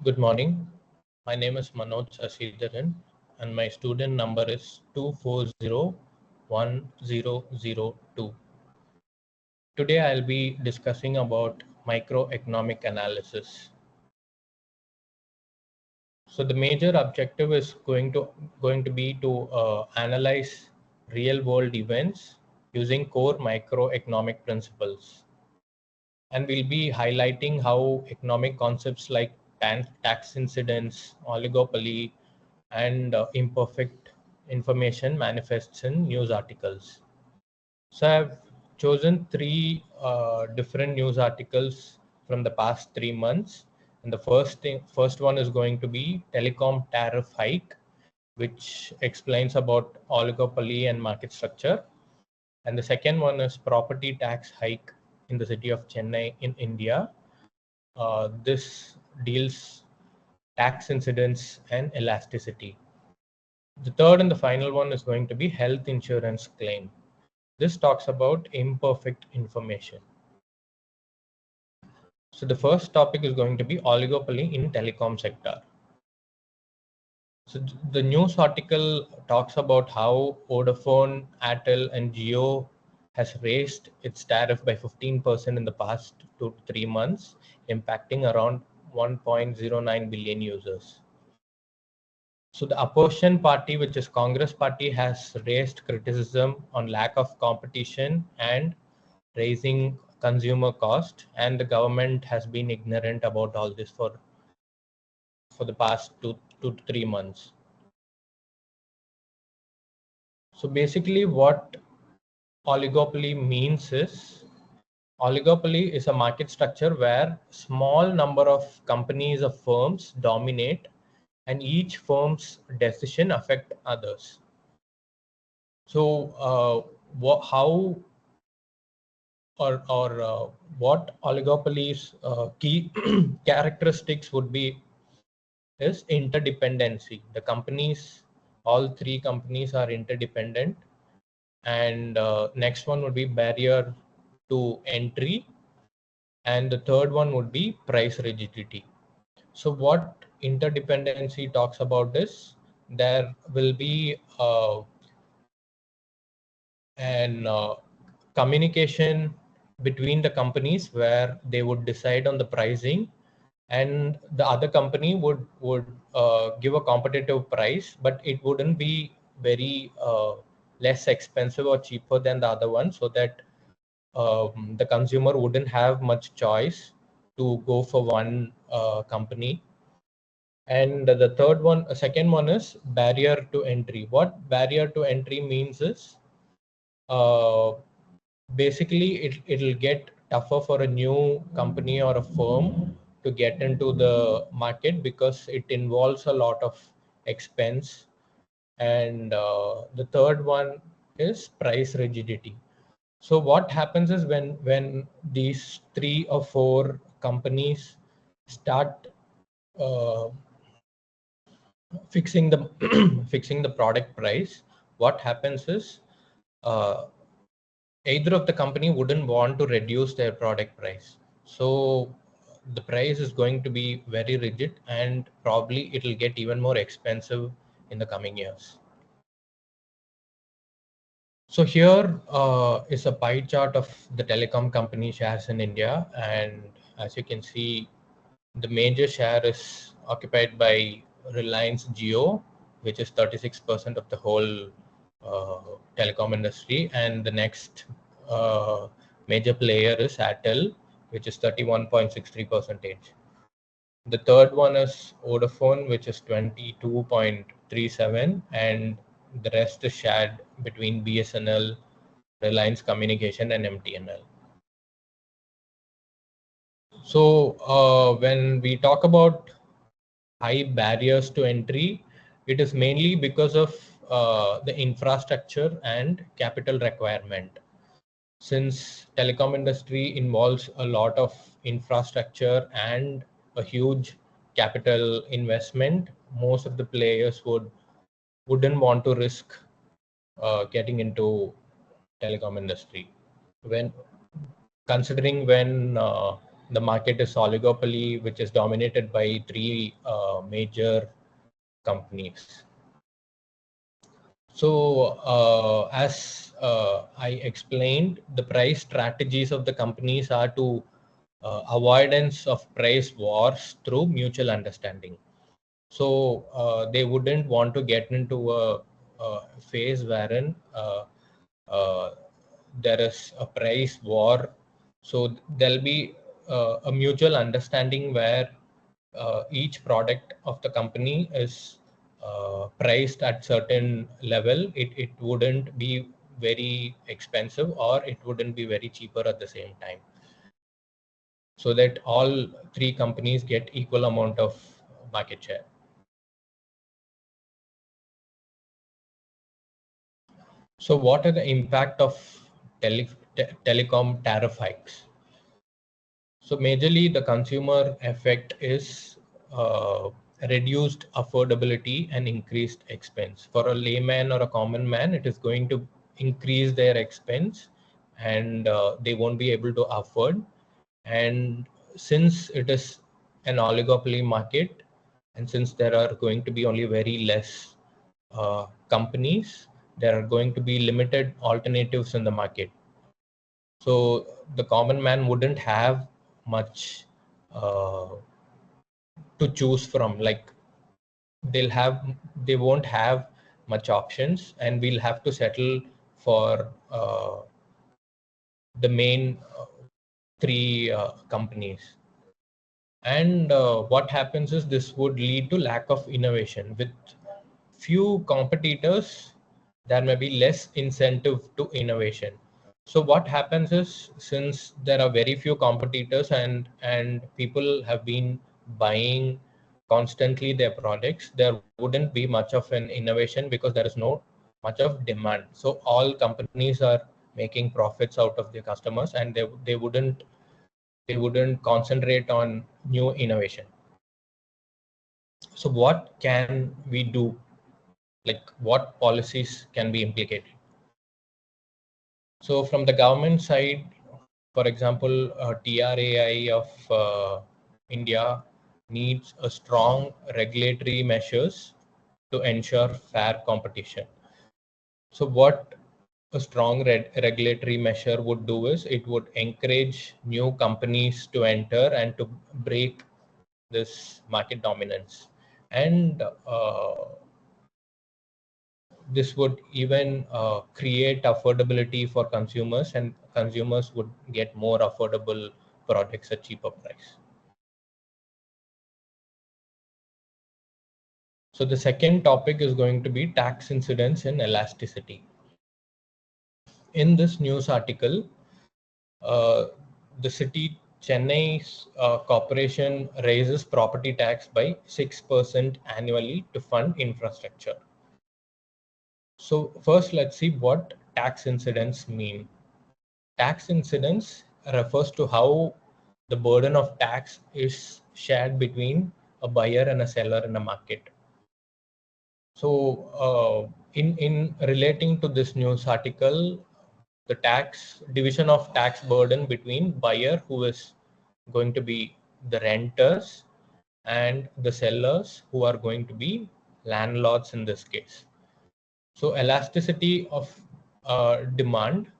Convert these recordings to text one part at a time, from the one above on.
Good morning. My name is Manoj Sasidharan and my student number is 2401002. Today I'll be discussing about microeconomic analysis. So the major objective is going to be to analyze real world events using core microeconomic principles. And we'll be highlighting how economic concepts like tax incidence, oligopoly, and imperfect information manifests in news articles. So I've chosen three different news articles from the past 3 months. And the first one is going to be telecom tariff hike, which explains about oligopoly and market structure. And the second one is property tax hike in the city of Chennai in India. This deals tax incidence and elasticity. The third and the final one is going to be health insurance claim. This talks about imperfect information. So the first topic is going to be oligopoly in telecom sector. So the news article talks about how Vodafone, Airtel, and Jio has raised its tariff by 15% in the past 2 to 3 months, impacting around 1.09 billion users. So the opposition party, which is Congress party, has raised criticism on lack of competition and raising consumer cost, and the government has been ignorant about all this for the past 2 to 3 months. So basically what oligopoly means is, oligopoly is a market structure where small number of companies or firms dominate and each firm's decision affect others. So how or what oligopolies key characteristics would be is interdependency. The companies, all three companies are interdependent. And next one would be barrier to entry. And the third one would be price rigidity. So what interdependency talks about is there will be an communication between the companies where they would decide on the pricing, and the other company would give a competitive price, but it wouldn't be very less expensive or cheaper than the other one, so that the consumer wouldn't have much choice to go for one company. And the second one is barrier to entry. What barrier to entry means is uh, basically it'll get tougher for a new company or a firm to get into the market because it involves a lot of expense. And the third one is price rigidity. So what happens is when these 3 or 4 companies start uh, fixing the fixing the product price, what happens is uh, either of the company wouldn't want to reduce their product price. So the price is going to be very rigid and probably it'll get even more expensive in the coming years. So here is a pie chart of the telecom company shares in India. And as you can see, the major share is occupied by Reliance Jio, which is 36% of the whole telecom industry. And the next major player is Airtel, which is 31.63%. The third one is Vodafone, which is 22.37, and the rest is shared between BSNL, Reliance Communication, and MTNL. So when we talk about high barriers to entry, it is mainly because of the infrastructure and capital requirement. Since telecom industry involves a lot of infrastructure and a huge capital investment, most of the players wouldn't want to risk getting into telecom industry. When considering when the market is oligopoly, which is dominated by three major companies. So as I explained, the price strategies of the companies are to avoidance of price wars through mutual understanding. So they wouldn't want to get into a phase wherein there is a price war. So there'll be a mutual understanding where each product of the company is priced at certain level. It wouldn't be very expensive or it wouldn't be very cheaper at the same time, so that all three companies get equal amount of market share. So what are the impact of telecom tariff hikes? So majorly the consumer effect is uh, reduced affordability and increased expense. For a layman or a common man, it is going to increase their expense, and they won't be able to afford. And since it is an oligopoly market, and since there are going to be only very less companies, there are going to be limited alternatives in the market. So the common man wouldn't have much uh, to choose from. Like they won't have much options, and we'll have to settle for the main three companies. And what happens is this would lead to lack of innovation. With few competitors, there may be less incentive to innovation. So what happens is, since there are very few competitors and people have been buying constantly their products, there wouldn't be much of an innovation because there is no much of demand. So all companies are making profits out of their customers, and they wouldn't concentrate on new innovation. So what can we do? Like what policies can be implicated? So from the government side, for example, TRAI of India needs a strong regulatory measures to ensure fair competition. So what a strong regulatory measure would do is it would encourage new companies to enter and to break this market dominance. And this would even create affordability for consumers, and consumers would get more affordable products at cheaper price. So the second topic is going to be tax incidence and elasticity. In this news article, uh, the city Chennai's corporation raises property tax by 6% annually to fund infrastructure. So first, let's see what tax incidence mean. Tax incidence refers to how the burden of tax is shared between a buyer and a seller in a market. So in relating to this news article, the tax division of tax burden between buyer, who is going to be the renters, and the sellers, who are going to be landlords in this case. So elasticity of demand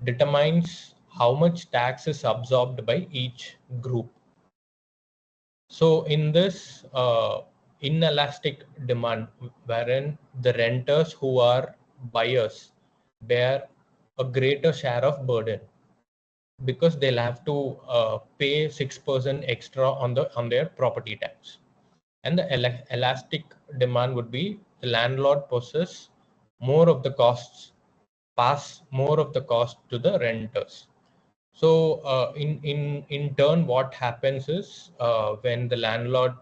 determines how much tax is absorbed by each group. So in this inelastic demand, wherein the renters who are buyers bear a greater share of burden, because they'll have to pay 6% extra on their property tax. And the elastic demand would be the landlord possesses more of the costs, pass more of the cost to the renters. So in turn, what happens is when the landlord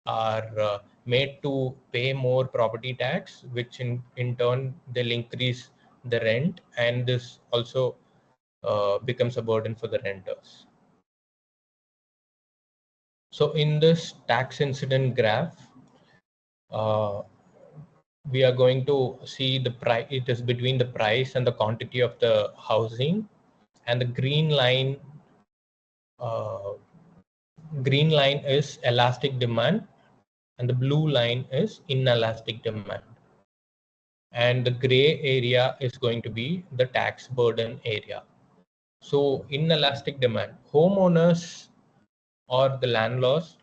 are made to pay more property tax, which in turn they'll increase the rent, and this also becomes a burden for the renters. So in this tax incident graph, uh, we are going to see the price. It is between the price and the quantity of the housing, and the green line green line is elastic demand and the blue line is inelastic demand. And the gray area is going to be the tax burden area. So inelastic demand, homeowners or the landlords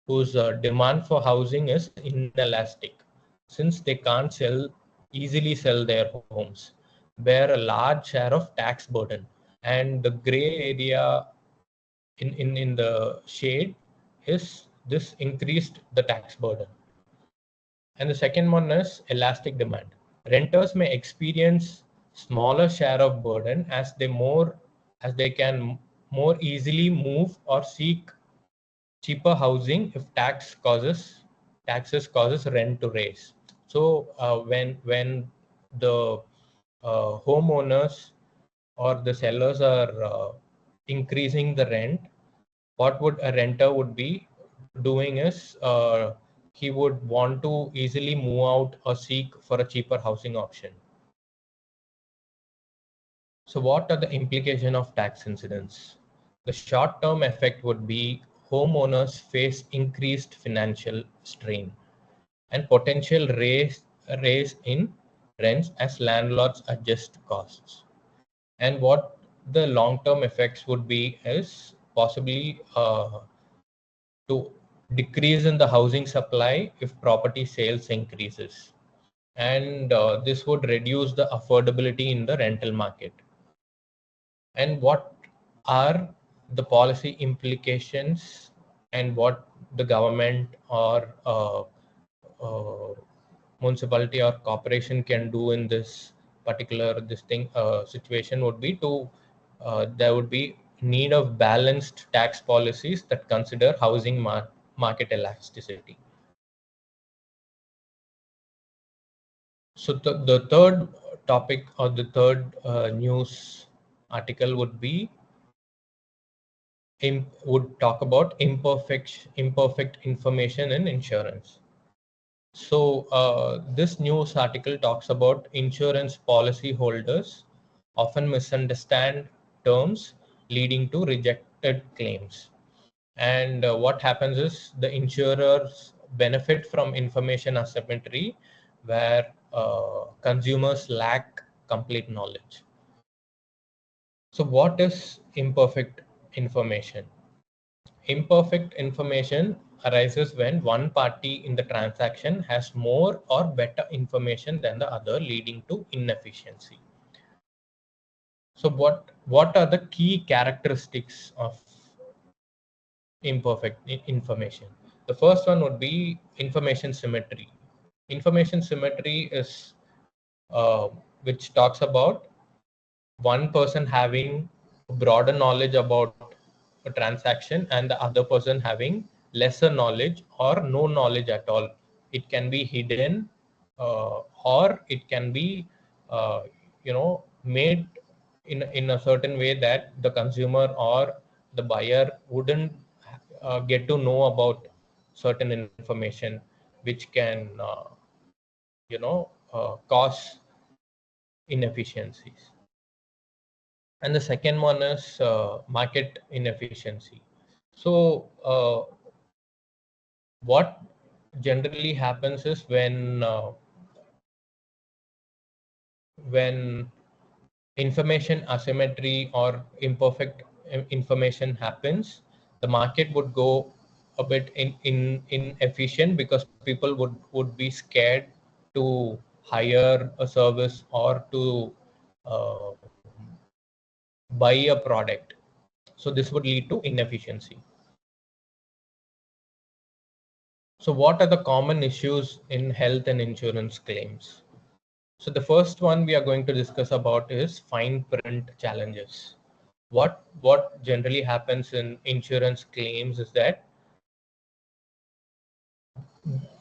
whose demand for housing is inelastic, since they can't easily sell their homes, bear a large share of tax burden. And the gray area in the shade is this increased the tax burden. And the second one is elastic demand. Renters may experience smaller share of burden as they can more easily move or seek cheaper housing if taxes causes rent to raise. So when the homeowners or the sellers are increasing the rent, what would a renter would be doing is he would want to easily move out or seek for a cheaper housing option. So what are the implications of tax incidence? The short-term effect would be homeowners face increased financial strain and potential raise in rents as landlords adjust costs. And what the long-term effects would be is possibly to decrease in the housing supply if property sales increases. And this would reduce the affordability in the rental market. And what are the policy implications and what the government or municipality or corporation can do in this particular situation would be to there would be need of balanced tax policies that consider housing market elasticity. So the third topic or the third news article would talk about imperfect information in insurance. So this news article talks about insurance policy holders often misunderstand terms leading to rejected claims. And what happens is the insurers benefit from information asymmetry where consumers lack complete knowledge. So what is imperfect information? Imperfect information arises when one party in the transaction has more or better information than the other, leading to inefficiency. So what are the key characteristics of imperfect information? The first one would be information symmetry. Information symmetry is which talks about one person having broader knowledge about a transaction and the other person having lesser knowledge or no knowledge at all. It can be hidden or it can be made in a certain way that the consumer or the buyer wouldn't get to know about certain information which can cause inefficiencies. And the second one is market inefficiency. So what generally happens is when information asymmetry or imperfect information happens, the market would go a bit inefficient because people would be scared to hire a service or to uh, buy a product. So this would lead to inefficiency. So what are the common issues in health and insurance claims? So the first one we are going to discuss about is fine print challenges. What generally happens in insurance claims is that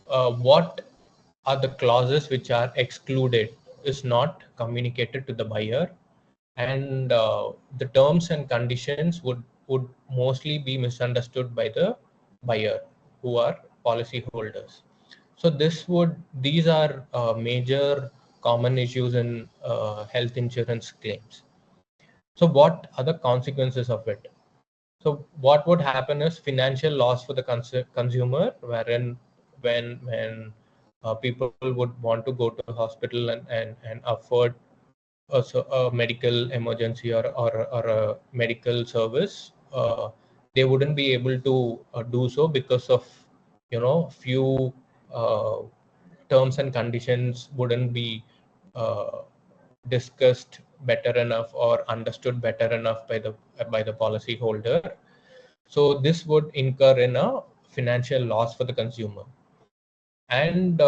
what are the clauses which are excluded is not communicated to the buyer, and the terms and conditions would mostly be misunderstood by the buyer who are policy holders. So these are major common issues in health insurance claims. So what are the consequences of it? So what would happen is financial loss for the consumer, wherein when people would want to go to the hospital and afford a medical emergency or a medical service, they wouldn't be able to do so because of, few uh, terms and conditions wouldn't be uh, discussed better enough or understood better enough by the policy holder. So this would incur in a financial loss for the consumer. And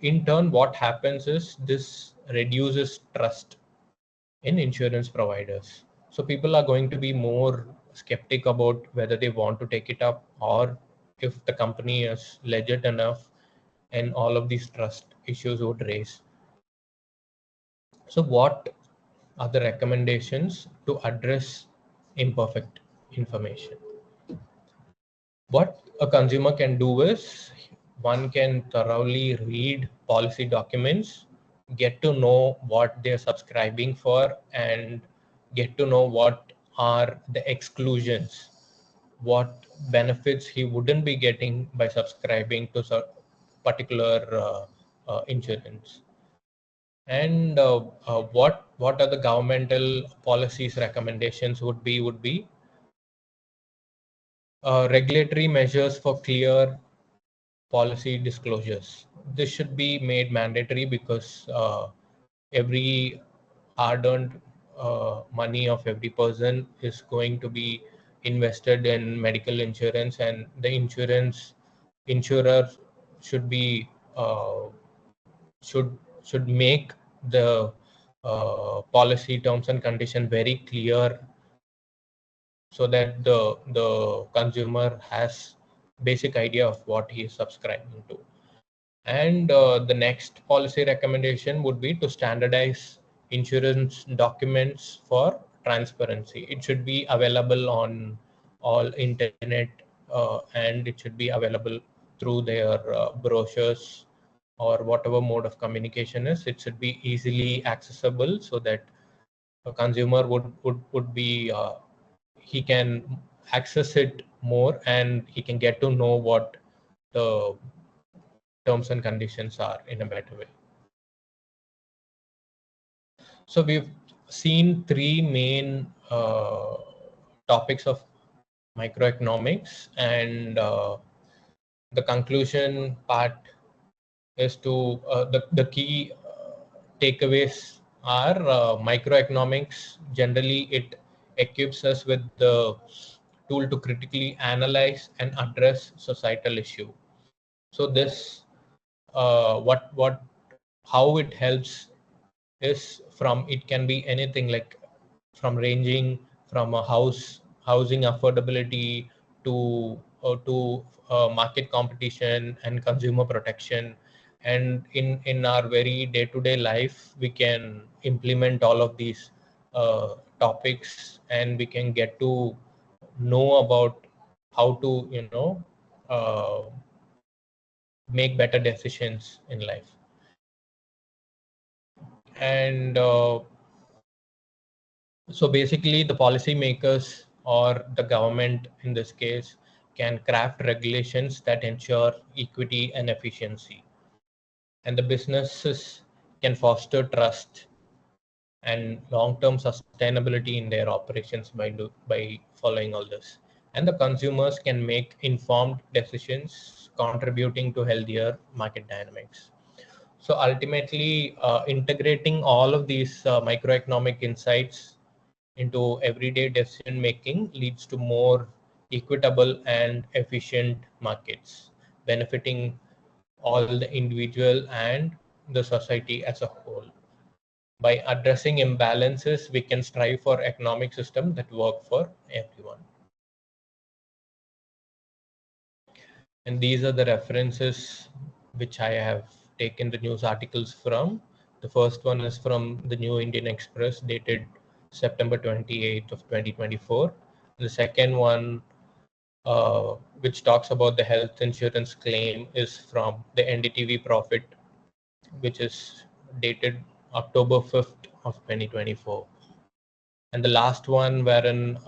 in turn, what happens is this reduces trust in insurance providers. So people are going to be more skeptic about whether they want to take it up, or if the company is legit enough, and all of these trust issues would raise. So what are the recommendations to address imperfect information? What a consumer can do is one can thoroughly read policy documents, get to know what they're subscribing for, and get to know what are the exclusions, what benefits he wouldn't be getting by subscribing to particular insurance. And what are the governmental policies recommendations would be regulatory measures for clear policy disclosures. This should be made mandatory because every hard-earned money of every person is going to be invested in medical insurance, and the insurer should be should make the policy terms and condition very clear, so that the consumer has basic idea of what he is subscribing to. And the next policy recommendation would be to standardize insurance documents for transparency. It should be available on all internet, and it should be available through their brochures or whatever mode of communication is. It should be easily accessible so that a consumer would be he can access it more, and he can get to know what the terms and conditions are in a better way. So we've seen three main topics of microeconomics, and the conclusion part is to the key takeaways are microeconomics. Generally, it equips us with the tool to critically analyze and address societal issue. So this what how it helps is from, it can be anything, like from ranging from a housing affordability to market competition and consumer protection. And in our very day-to-day life, we can implement all of these topics, and we can get to know about how to uh, make better decisions in life. And so basically, the policymakers, or the government in this case, can craft regulations that ensure equity and efficiency. And the businesses can foster trust and long-term sustainability in their operations by following all this. And the consumers can make informed decisions, contributing to healthier market dynamics. So ultimately, integrating all of these microeconomic insights into everyday decision making leads to more equitable and efficient markets, benefiting all the individual and the society as a whole. By addressing imbalances, we can strive for economic system that work for everyone. And these are the references which I have taken the news articles from. The first one is from the New Indian Express, dated September 28th of 2024. The second one, which talks about the health insurance claim, is from the NDTV Profit, which is dated October 5th of 2024. And the last one, wherein